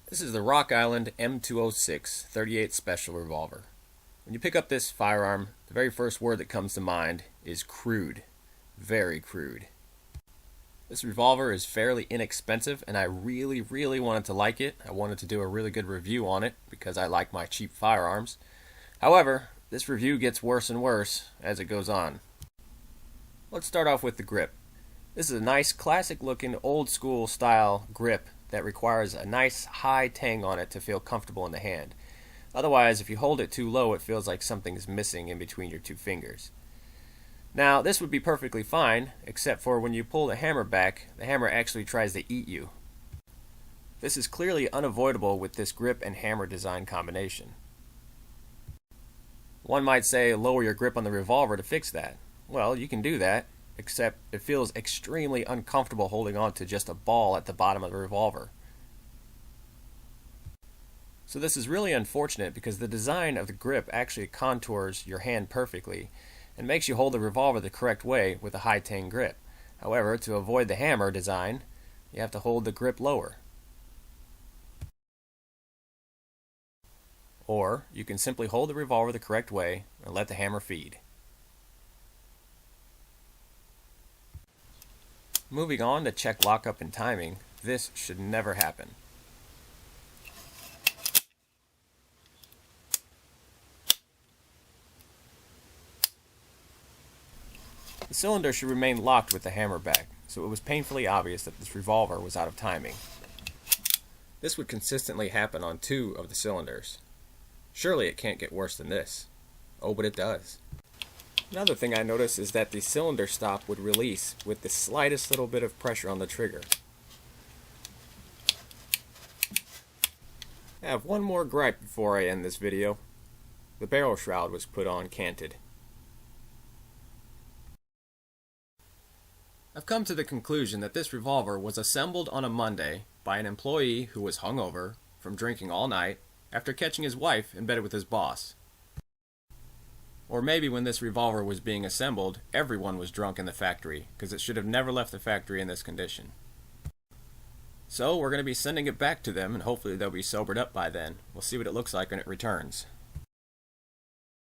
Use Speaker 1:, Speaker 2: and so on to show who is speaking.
Speaker 1: This is the Rock Island M206 38 Special Revolver. When you pick up this firearm, the very first word that comes to mind is crude. Very crude. This revolver is fairly inexpensive, and I really wanted to like it. I wanted to do a really good review on it because I like my cheap firearms. However, this review gets worse and worse as it goes on. Let's start off with the grip. This is a nice classic looking old school style grip that requires a nice high tang on it to feel comfortable in the hand. Otherwise, if you hold it too low, it feels like something is missing in between your two fingers. Now, this would be perfectly fine, except for when you pull the hammer back, the hammer actually tries to eat you. This is clearly unavoidable with this grip and hammer design combination. One might say lower your grip on the revolver to fix that. Well, you can do that, except it feels extremely uncomfortable holding on to just a ball at the bottom of the revolver. So this is really unfortunate because the design of the grip actually contours your hand perfectly and makes you hold the revolver the correct way with a high tang grip. However, to avoid the hammer design, you have to hold the grip lower. Or you can simply hold the revolver the correct way and let the hammer feed. Moving on to check lockup and timing, this should never happen. The cylinder should remain locked with the hammer back, so it was painfully obvious that this revolver was out of timing. This would consistently happen on 2 of the cylinders. Surely it can't get worse than this. Oh, but it does. Another thing I noticed is that the cylinder stop would release with the slightest little bit of pressure on the trigger. I have one more gripe before I end this video. The barrel shroud was put on canted. I've come to the conclusion that this revolver was assembled on a Monday by an employee who was hungover from drinking all night after catching his wife in bed with his boss. Or maybe when this revolver was being assembled, everyone was drunk in the factory, because it should have never left the factory in this condition. So we're going to be sending it back to them, and hopefully they'll be sobered up by then. We'll see what it looks like when it returns.